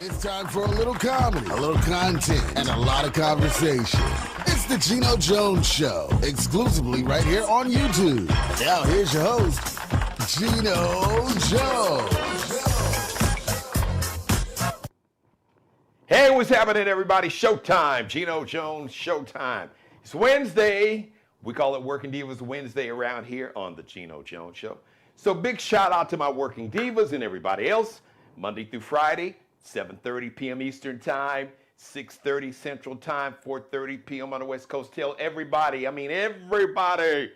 It's time for a little comedy, a little content, and a lot of conversation. It's the Geno Jones Show, exclusively right here on YouTube. Now here's your host, Geno Jones. Hey, what's happening, everybody? Showtime, Geno Jones Showtime. It's Wednesday. We call it Working Divas Wednesday around here on the Geno Jones Show. So big shout out to my Working Divas and everybody else. Monday through Friday, 7:30 p.m. Eastern Time, 6:30 Central Time, 4:30 p.m. on the West Coast. Tell everybody, everybody,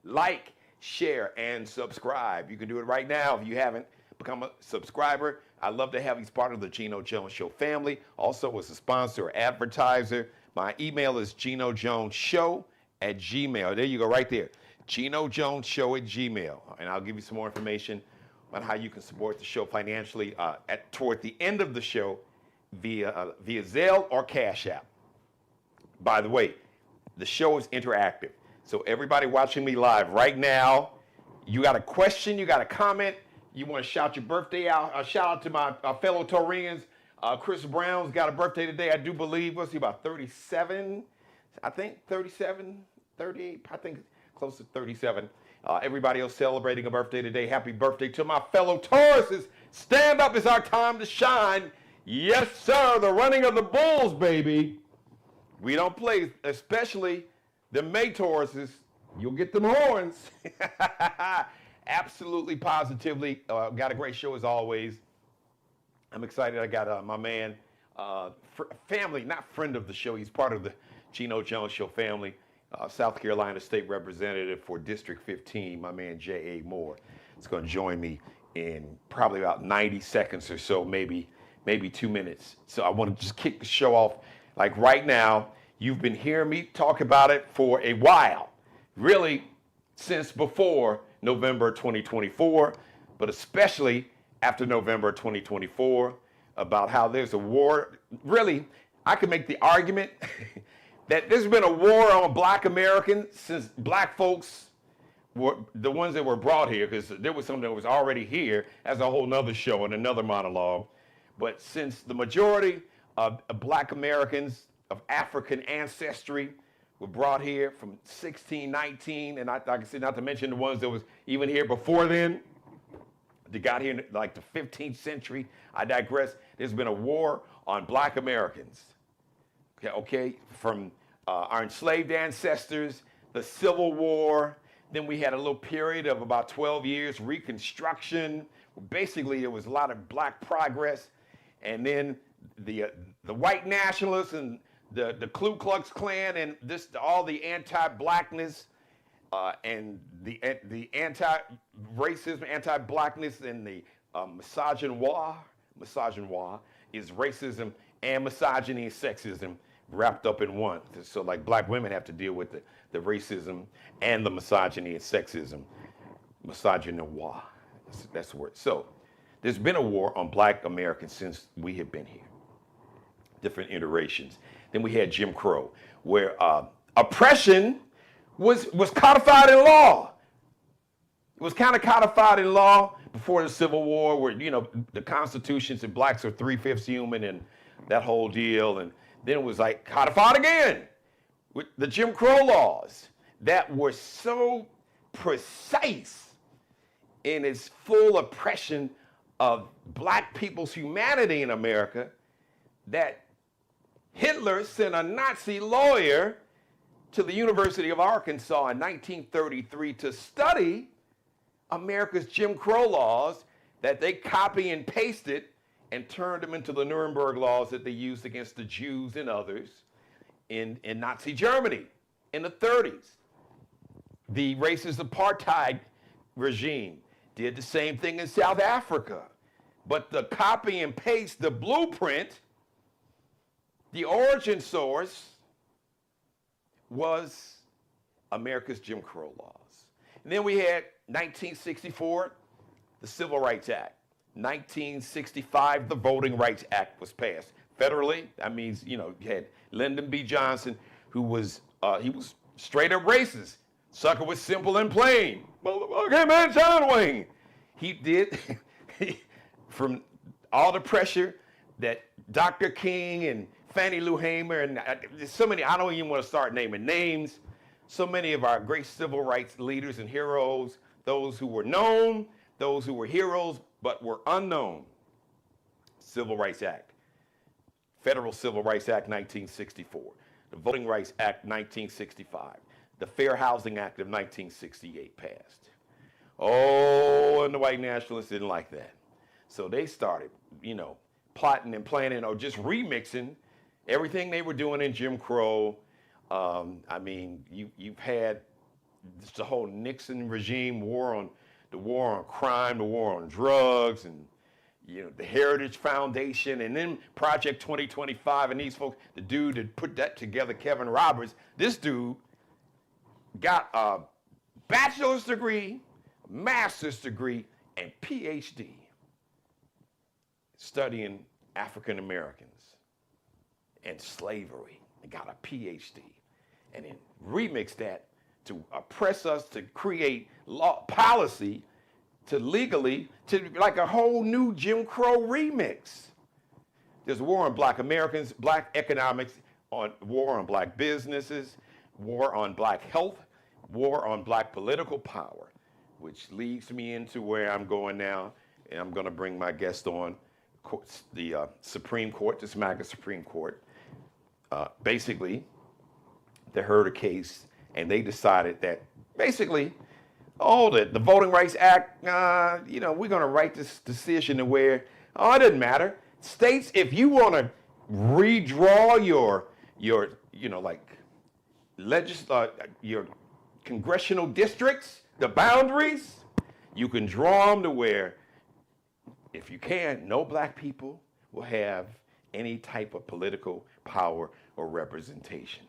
like, share, and subscribe. You can do it right now if you haven't become a subscriber. I'd love to have you as part of the Geno Jones Show family. Also, as a sponsor or advertiser, my email is genojonesshow@gmail. There you go, right there. genojonesshow@gmail. And I'll give you some more information on how you can support the show financially toward the end of the show via Zelle or Cash App. By the way, the show is interactive. So everybody watching me live right now, you got a question, you got a comment, you want to shout your birthday out. Shout out to my fellow Taurians. Chris Brown's got a birthday today, I do believe. What's he, about 37? I think 37, 38, I think close to 37. Everybody else celebrating a birthday today. Happy birthday to my fellow Tauruses. Stand up, it's our time to shine. Yes, sir, the running of the bulls, baby. We don't play, especially the May Tauruses. You'll get them horns. Absolutely, positively. Got a great show as always. I'm excited. I got my man, family, not friend of the show. He's part of the Geno Jones Show family. South Carolina State Representative for District 15, my man J.A. Moore. Is going to join me in probably about 90 seconds or so, maybe 2 minutes. So I want to just kick the show off like right now. You've been hearing me talk about it for a while, really since before November 2024, but especially after November 2024, about how there's a war. Really, I could make the argument that there's been a war on black Americans since black folks were the ones that were brought here, because there was something that was already here as a whole nother show and another monologue. But since the majority of black Americans of African ancestry were brought here from 1619, and like I said, not to mention the ones that was even here before then, they got here in like the 15th century. I digress. There's been a war on black Americans. Okay, from our enslaved ancestors, the Civil War, then we had a little period of about 12 years, Reconstruction. Basically, there was a lot of black progress, and then the white nationalists and the Ku Klux Klan and all the anti-blackness and the anti-racism, anti-blackness, and the misogynoir is racism and misogyny and sexism wrapped up in one. So like black women have to deal with the racism and the misogyny and sexism. Misogynoir, that's the word. So there's been a war on black Americans since we have been here. Different iterations. Then we had Jim Crow, where oppression was codified in law. It was kind of codified in law before the Civil War, where, you know, the Constitution said blacks are 3/5 human and that whole deal. And then it was like codified again with the Jim Crow laws that were so precise in its full oppression of black people's humanity in America that Hitler sent a Nazi lawyer to the University of Arkansas in 1933 to study America's Jim Crow laws that they copy and pasted and turned them into the Nuremberg laws that they used against the Jews and others in Nazi Germany in the 30s. The racist apartheid regime did the same thing in South Africa. But the copy and paste, the blueprint, the origin source was America's Jim Crow laws. And then we had 1964, the Civil Rights Act. 1965, the Voting Rights Act was passed. Federally, that means, you know, you had Lyndon B. Johnson, who was, he was straight up racist. Sucker was simple and plain. Motherfucker, man, John Wayne. He did, from all the pressure that Dr. King and Fannie Lou Hamer and there's so many, I don't even want to start naming names, so many of our great civil rights leaders and heroes, those who were known, those who were heroes but were unknown. Civil Rights Act, Federal Civil Rights Act 1964, the Voting Rights Act 1965, the Fair Housing Act of 1968 passed. Oh, and the white nationalists didn't like that. So they started, plotting and planning or just remixing everything they were doing in Jim Crow. You've had just the whole Nixon regime, the war on crime, the war on drugs, and the Heritage Foundation, and then Project 2025, and these folks, the dude that put that together, Kevin Roberts, this dude got a bachelor's degree, master's degree, and PhD studying African Americans and slavery, and got a PhD, and then remixed that to oppress us, to create law policy, to legally, to like a whole new Jim Crow remix. There's war on black Americans, black economics, war on black businesses, war on black health, war on black political power, which leads me into where I'm going now, and I'm going to bring my guest on, the Supreme Court, this MAGA Supreme Court. Basically, they heard a case, and they decided that basically, the Voting Rights Act, we're going to write this decision to where, it doesn't matter. States, if you want to redraw your congressional districts, the boundaries, you can draw them to where, if you can, no black people will have any type of political power or representation.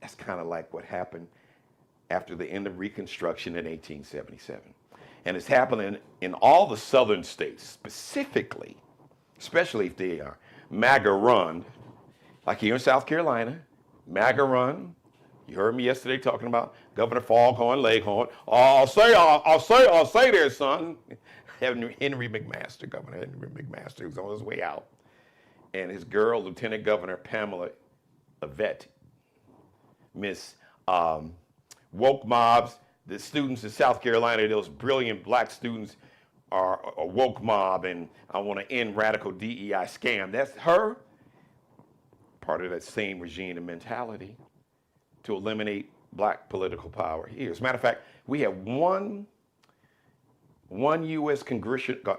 That's kind of like what happened after the end of Reconstruction in 1877. And it's happening in all the southern states, specifically, especially if they are MAGA run, like here in South Carolina, MAGA run. You heard me yesterday talking about Governor Foghorn Leghorn. I'll say there, son. Governor Henry McMaster, who's on his way out. And his girl, Lieutenant Governor Pamela Yvette, Miss woke mobs, the students in South Carolina, those brilliant black students are a woke mob, and I want to end radical DEI scam. That's her, part of that same regime and mentality to eliminate black political power here. As a matter of fact, we have one U.S. congressional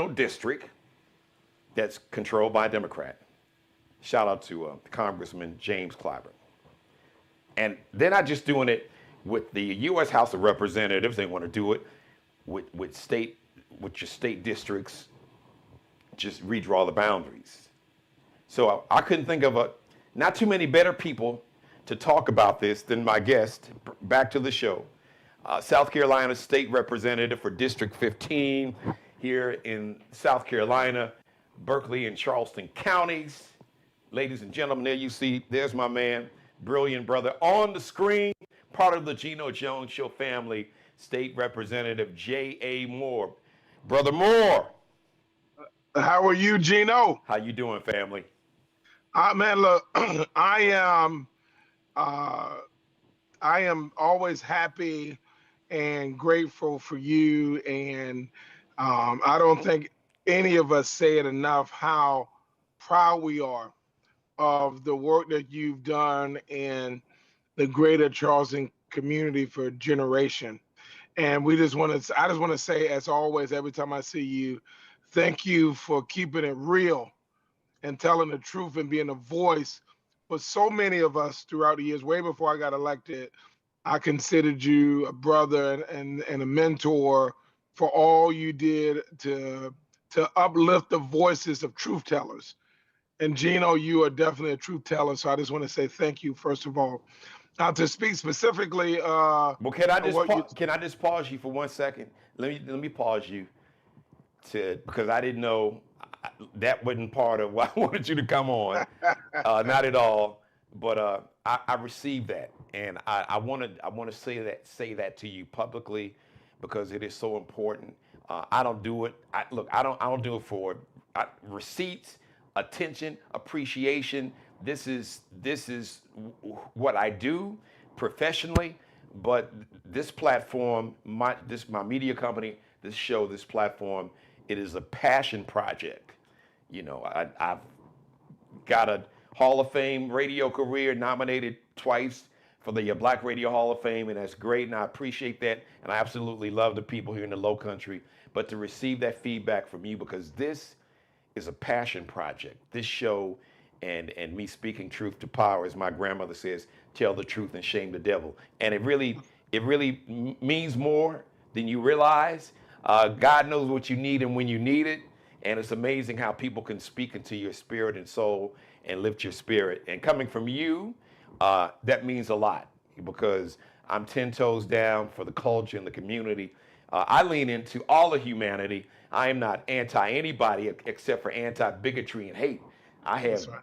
district that's controlled by a Democrat. Shout out to Congressman James Clyburn. And they're not just doing it with the U.S. House of Representatives. They want to do it with your state districts. Just redraw the boundaries. So I couldn't think of not too many better people to talk about this than my guest. Back to the show. South Carolina State Representative for District 15 here in South Carolina, Berkeley and Charleston counties. Ladies and gentlemen, there you see, there's my man, brilliant brother on the screen, part of the Geno Jones Show family, State Representative J.A. Moore. Brother Moore. How are you, Geno? How you doing, family? Man, look, I am always happy and grateful for you, and I don't think any of us say it enough how proud we are of the work that you've done in the greater Charleston community for a generation. And I just want to say, as always, every time I see you, thank you for keeping it real and telling the truth and being a voice for so many of us throughout the years. Way before I got elected, I considered you a brother and a mentor for all you did to uplift the voices of truth tellers. And Geno, you are definitely a truth teller. So I just want to say thank you, first of all. Now to speak specifically, well, can I just pause you for 1 second? Let me pause you because I didn't know that wasn't part of why I wanted you to come on. Not at all. But I received that, and I want to say that to you publicly because it is so important. I don't do it. I don't do it for receipts, attention, appreciation. This is what I do professionally. But this platform, my media company, this show, this platform, it is a passion project. I've got a Hall of Fame radio career, nominated twice for the Black Radio Hall of Fame, and that's great, and I appreciate that, and I absolutely love the people here in the Low Country. But to receive that feedback from you, because this is a passion project. This show and me speaking truth to power, as my grandmother says, tell the truth and shame the devil. And it really means more than you realize. God knows what you need and when you need it. And it's amazing how people can speak into your spirit and soul and lift your spirit. And coming from you, that means a lot, because I'm 10 toes down for the culture and the community. I lean into all of humanity. I am not anti anybody except for anti bigotry and hate. I have That's right.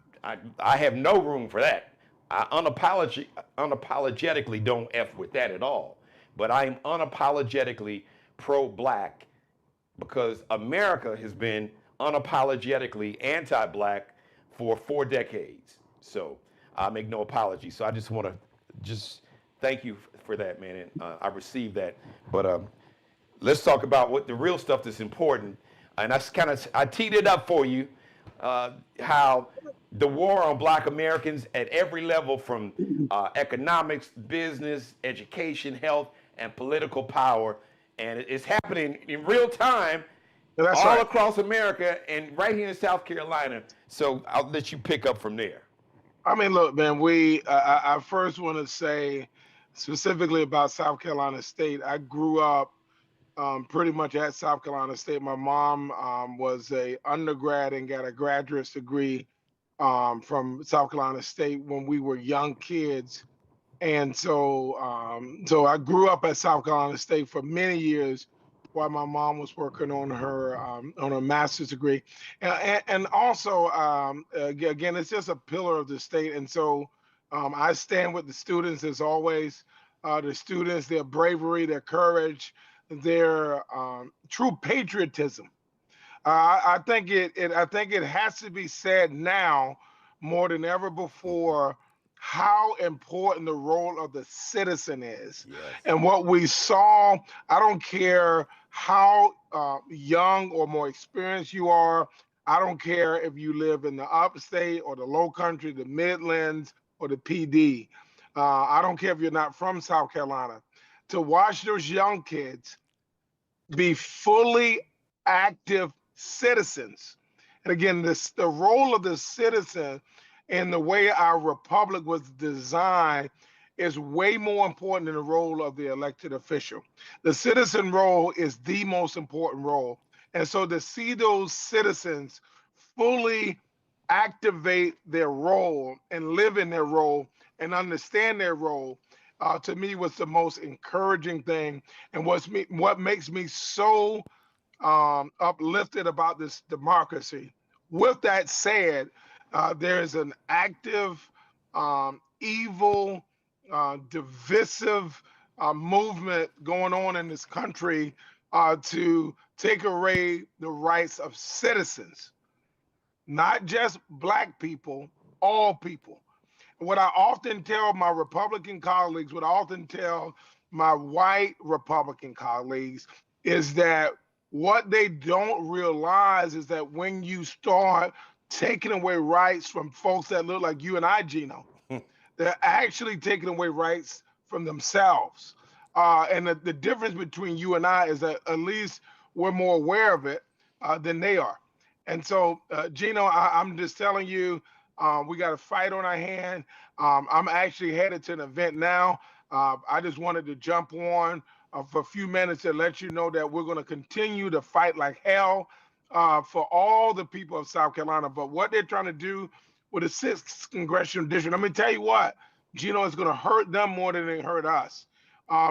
I have no room for that. I unapologetically don't F with that at all. But I am unapologetically pro-black, because America has been unapologetically anti-black for 4 decades. So I make no apology. So I just want to just thank you for that, man. And I received that. But let's talk about what the real stuff that's important. And I teed it up for you, how the war on Black Americans at every level, from economics, business, education, health, and political power, and it's happening in real time That's all right. across America and right here in South Carolina. So I'll let you pick up from there. I mean, look, man, I first want to say specifically about South Carolina State. I grew up pretty much at South Carolina State. My mom was a undergrad and got a graduate degree from South Carolina State when we were young kids. And so I grew up at South Carolina State for many years while my mom was working on her master's degree, and also again, it's just a pillar of the state. And so I stand with the students as always. The students, their bravery, their courage, their true patriotism. I think it has to be said now more than ever before how important the role of the citizen is. Yes. And what we saw, I don't care how young or more experienced you are. I don't care if you live in the upstate or the low country, the Midlands or the PD. I don't care if you're not from South Carolina. To watch those young kids be fully active citizens. And again, the role of the citizen and the way our republic was designed is way more important than the role of the elected official. The citizen role is the most important role. And so to see those citizens fully activate their role and live in their role and understand their role, to me was the most encouraging thing, and what makes me so uplifted about this democracy. With that said, there's an active, evil, divisive movement going on in this country to take away the rights of citizens, not just Black people, all people. What I often tell my Republican colleagues, what I often tell my white Republican colleagues, is that what they don't realize is that when you start taking away rights from folks that look like you and I, Geno, they're actually taking away rights from themselves. And the difference between you and I is that at least we're more aware of it than they are. And so, Geno, I'm just telling you, we got a fight on our hand. I'm actually headed to an event now. I just wanted to jump on for a few minutes to let you know that we're going to continue to fight like hell for all the people of South Carolina. But what they're trying to do with the 6th congressional district, let me tell you what, Geno, is going to hurt them more than they hurt us,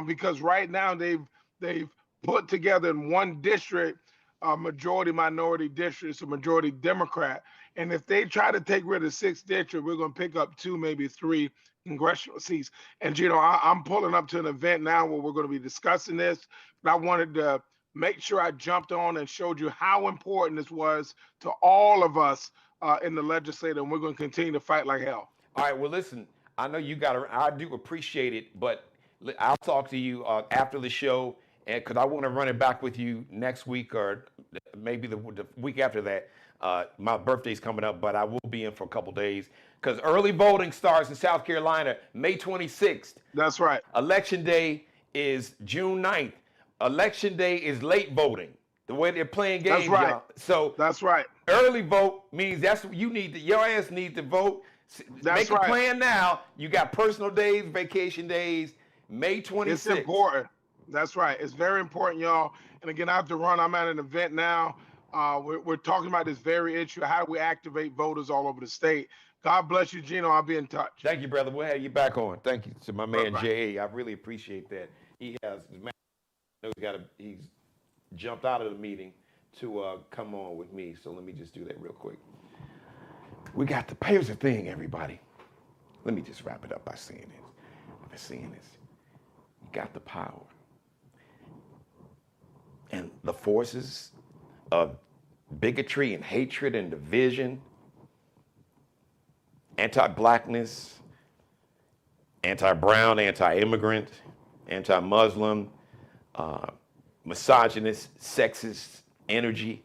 because right now they've put together in one district a majority minority district, it's a majority Democrat. And if they try to take rid of 6th district, we're going to pick up 2, maybe 3 congressional seats. And I'm pulling up to an event now where we're going to be discussing this. But I wanted to make sure I jumped on and showed you how important this was to all of us in the legislature, and we're going to continue to fight like hell. All right, well, listen, I know you got to, I do appreciate it, but I'll talk to you after the show, and because I want to run it back with you next week or maybe the week after that. My birthday's coming up, but I will be in for a couple days because early voting starts in South Carolina May 26th. That's right. Election day is June 9th. Election day is late voting. The way they're playing games, That's right. y'all. So That's right. early vote means that's what you need to, your ass need to vote. That's Make a right. plan now. You got personal days, vacation days, May 26th. It's important. That's right. It's very important, y'all. And again, I have to run. I'm at an event now. We're talking about this very issue. How do we activate voters all over the state? God bless you, Geno. I'll be in touch. Thank you, brother. We'll have you back on. Thank you to my man, Bye-bye. J.A. I really appreciate that. He has, he's jumped out of the meeting to come on with me. So let me just do that real quick. Here's the thing, everybody. Let me just wrap it up by saying this. You got the power. And the forces of bigotry and hatred and division, anti-blackness, anti-brown, anti-immigrant, anti-Muslim, misogynist, sexist energy,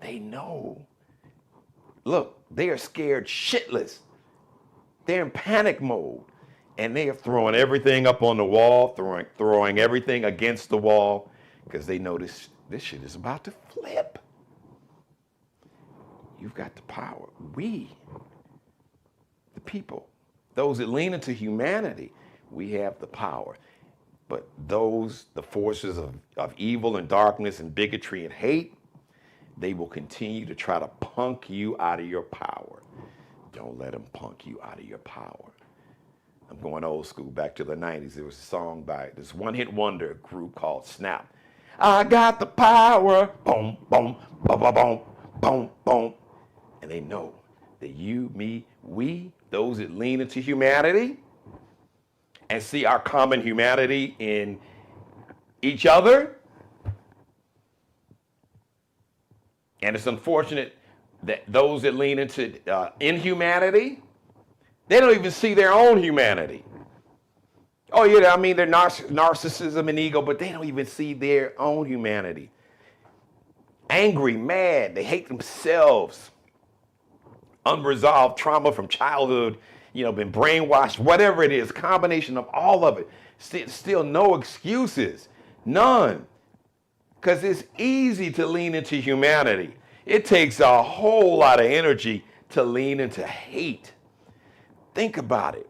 they know. Look, they are scared shitless. They're in panic mode. And they are throwing everything up on the wall, throwing everything against the wall, because they know this shit is about to flip. You've got the power. We, the people, those that lean into humanity, we have the power. But the forces of evil and darkness and bigotry and hate, they will continue to try to punk you out of your power. Don't let them punk you out of your power. I'm going old school, back to the 90s. There was a song by this one-hit wonder group called Snap. I got the power, boom, boom, boom, boom, boom, boom, boom. And they know that you, me, we, those that lean into humanity and see our common humanity in each other. And it's unfortunate that those that lean into inhumanity, they don't even see their own humanity. Oh, yeah, I mean, they're narcissism and ego, but they don't even see their own humanity. Angry, mad, they hate themselves. Unresolved trauma from childhood, been brainwashed, whatever it is, combination of all of it. Still no excuses, none. Because it's easy to lean into humanity. It takes a whole lot of energy to lean into hate. Think about it.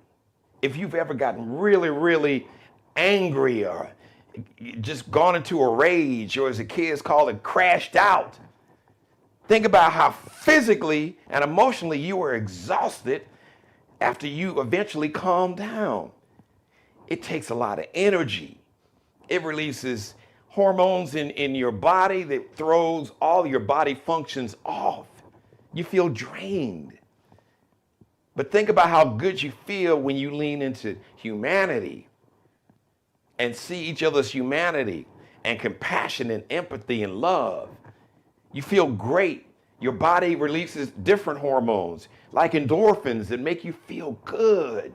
If you've ever gotten really, really angry or just gone into a rage, or as the kids call it, crashed out, think about how physically and emotionally you were exhausted after you eventually calm down. It takes a lot of energy. It releases hormones in your body that throws all your body functions off. You feel drained. But think about how good you feel when you lean into humanity and see each other's humanity and compassion and empathy and love. You feel great. Your body releases different hormones like endorphins that make you feel good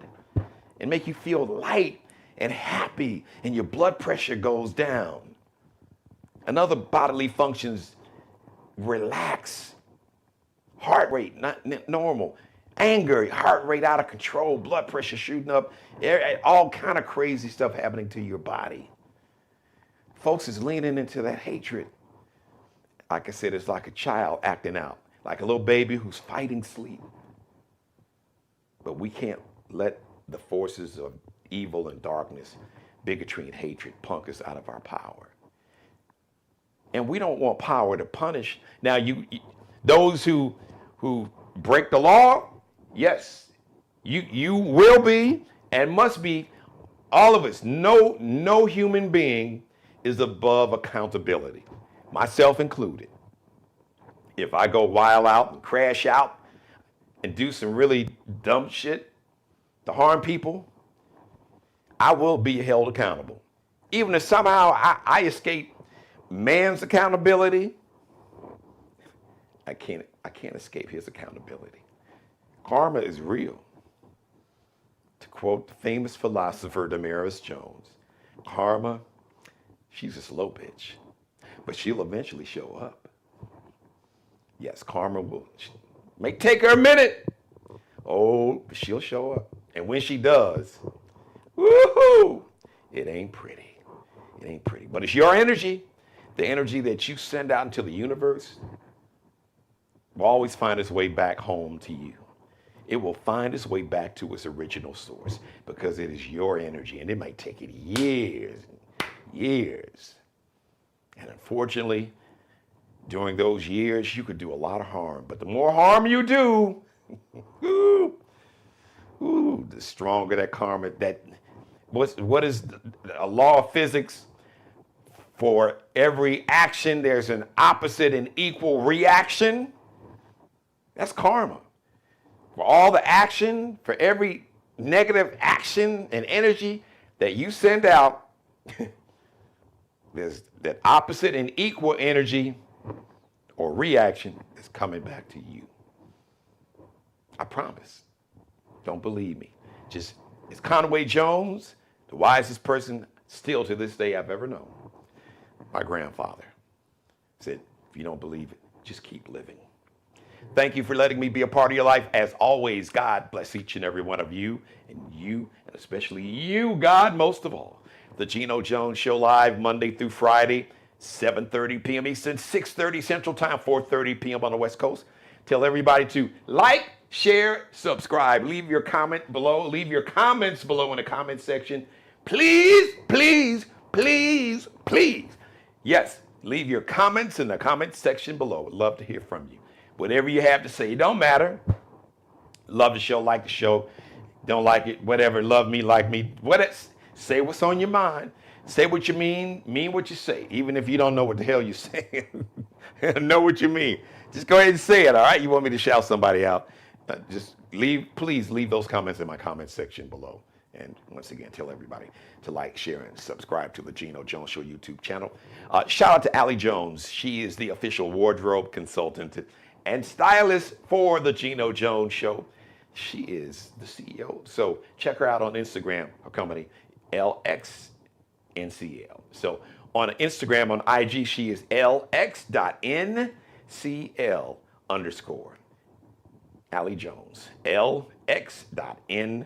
and make you feel light and happy, and your blood pressure goes down. And other bodily functions relax. Heart rate not normal. Anger, heart rate out of control, blood pressure shooting up, all kind of crazy stuff happening to your body. Folks is leaning into that hatred. Like I said, it's like a child acting out, like a little baby who's fighting sleep. But we can't let the forces of evil and darkness, bigotry and hatred punk us out of our power. And we don't want power to punish. Now, those who break the law, yes, you will be and must be, all of us. No human being is above accountability, myself included. If I go wild out and crash out and do some really dumb shit to harm people, I will be held accountable. Even if somehow I escape man's accountability, I can't escape his accountability. Karma is real. To quote the famous philosopher Damaris Jones, karma, she's a slow bitch, but she'll eventually show up. Yes, karma may take her a minute. Oh, but she'll show up. And when she does, woohoo, it ain't pretty. It ain't pretty. But it's your energy, the energy that you send out into the universe, will always find its way back home to you. It will find its way back to its original source because it is your energy, and it might take it years, years. And unfortunately, during those years, you could do a lot of harm. But the more harm you do, the stronger that karma. What is a law of physics? For every action, there's an opposite and equal reaction. That's karma. For all the action, for every negative action and energy that you send out, there's that opposite and equal energy or reaction is coming back to you. I promise. Don't believe me. It's Conway Jones, the wisest person still to this day I've ever known. My grandfather said, if you don't believe it, just keep living. Thank you for letting me be a part of your life. As always, God bless each and every one of you, and especially you, God, most of all. The Geno Jones Show live Monday through Friday, 7:30 p.m. Eastern, 6:30 Central Time, 4:30 p.m. on the West Coast. Tell everybody to like, share, subscribe. Leave your comment below. Leave your comments below in the comment section. Please, please, please, please. Yes, leave your comments in the comment section below. Would love to hear from you. Whatever you have to say, it don't matter. Love the show, like the show. Don't like it, whatever. Love me, like me. Say what's on your mind. Say what you mean what you say. Even if you don't know what the hell you're saying. Know what you mean. Just go ahead and say it, all right? You want me to shout somebody out. Please leave those comments in my comment section below. And once again, tell everybody to like, share, and subscribe to the Geno Jones Show YouTube channel. Shout out to Allie Jones. She is the official wardrobe consultant and stylist for the Geno Jones Show. She is the CEO. So check her out on Instagram, her company, LXNCL. So on Instagram, on IG, she is LX.NCL_. Allie Jones, LX.NCL_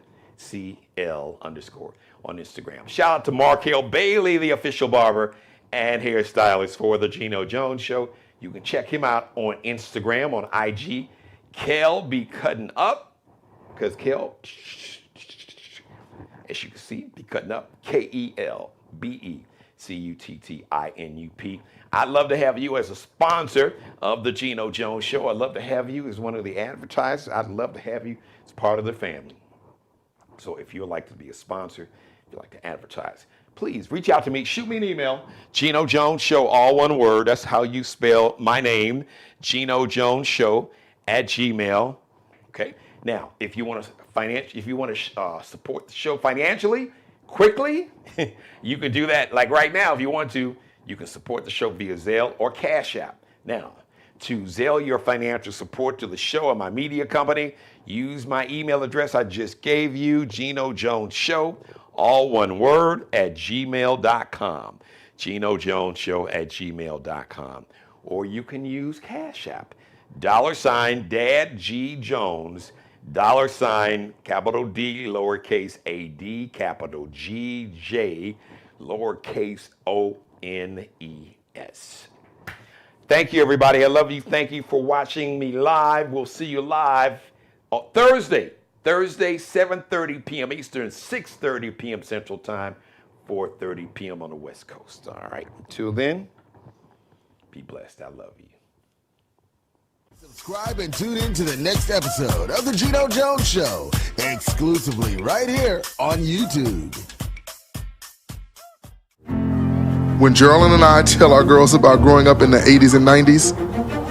on Instagram. Shout out to Markel Bailey, the official barber and hairstylist for the Geno Jones Show. You can check him out on Instagram, on IG. Kel be cutting up, because Kel, as you can see, be cutting up. KELBECUTTINUP. I'd love to have you as a sponsor of the Geno Jones Show. I'd love to have you as one of the advertisers. I'd love to have you as part of the family. So if you would like to be a sponsor, if you'd like to advertise, please reach out to me. Shoot me an email. Geno Jones Show, all one word. That's how you spell my name. Geno Jones Show @gmail. Okay. Now, if you want to support the show financially, quickly, you can do that. Like right now, if you want to, you can support the show via Zelle or Cash App. Now, to Zelle your financial support to the show and my media company, use my email address I just gave you, Geno Jones Show, all one word, @gmail.com. Geno Jones Show @gmail.com. Or you can use Cash App, $Dad G Jones, capital D, lowercase a-d, capital G-J, lowercase O-N-E-S. Thank you, everybody. I love you. Thank you for watching me live. We'll see you live on Thursday, 7:30 p.m. Eastern, 6:30 p.m. Central Time, 4:30 p.m. on the West Coast. All right. Until then, be blessed. I love you. Subscribe and tune in to the next episode of the Geno Jones Show, exclusively right here on YouTube. When Geraldine and I tell our girls about growing up in the 80s and 90s,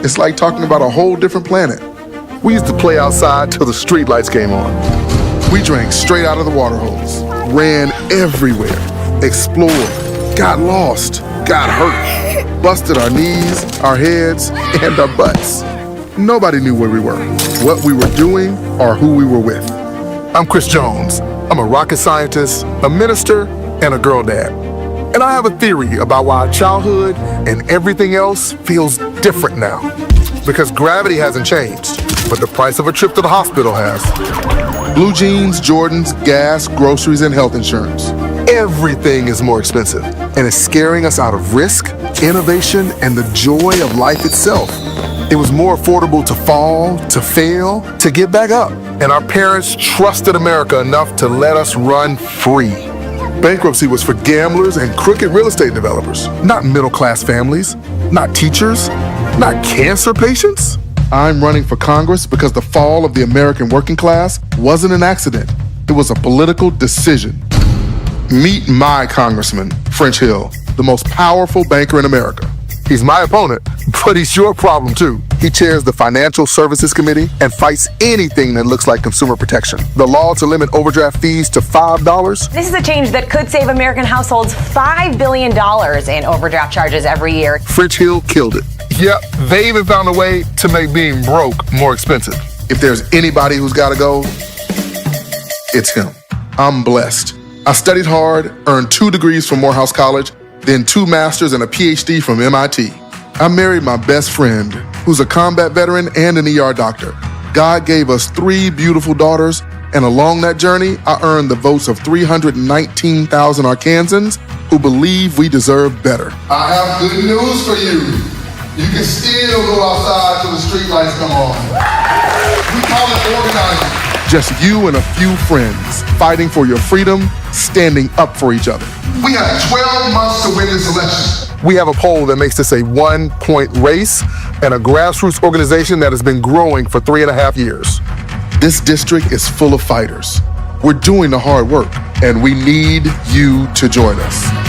it's like talking about a whole different planet. We used to play outside till the street lights came on. We drank straight out of the water hose, ran everywhere, explored, got lost, got hurt. busted our knees, our heads, and our butts. Nobody knew where we were, what we were doing, or who we were with. I'm Chris Jones. I'm a rocket scientist, a minister, and a girl dad. And I have a theory about why childhood and everything else feels different now. Because gravity hasn't changed, but the price of a trip to the hospital has. Blue jeans, Jordans, gas, groceries, and health insurance. Everything is more expensive, and it's scaring us out of risk, innovation, and the joy of life itself. It was more affordable to fall, to fail, to get back up. And our parents trusted America enough to let us run free. Bankruptcy was for gamblers and crooked real estate developers, not middle-class families, not teachers, not cancer patients. I'm running for Congress because the fall of the American working class wasn't an accident. It was a political decision. Meet my congressman, French Hill, the most powerful banker in America. He's my opponent, but he's your problem too. He chairs the Financial Services Committee and fights anything that looks like consumer protection. The law to limit overdraft fees to $5. This is a change that could save American households $5 billion in overdraft charges every year. French Hill killed it. Yep, they even found a way to make being broke more expensive. If there's anybody who's gotta go, it's him. I'm blessed. I studied hard, earned 2 degrees from Morehouse College, then 2 masters and a PhD from MIT. I married my best friend, who's a combat veteran and an ER doctor. God gave us 3 beautiful daughters, and along that journey, I earned the votes of 319,000 Arkansans who believe we deserve better. I have good news for you. You can still go outside till the street lights come on. We call it organizing. Just you and a few friends fighting for your freedom, standing up for each other. We have 12 months to win this election. We have a poll that makes this a 1-point race and a grassroots organization that has been growing for 3.5 years. This district is full of fighters. We're doing the hard work, and we need you to join us.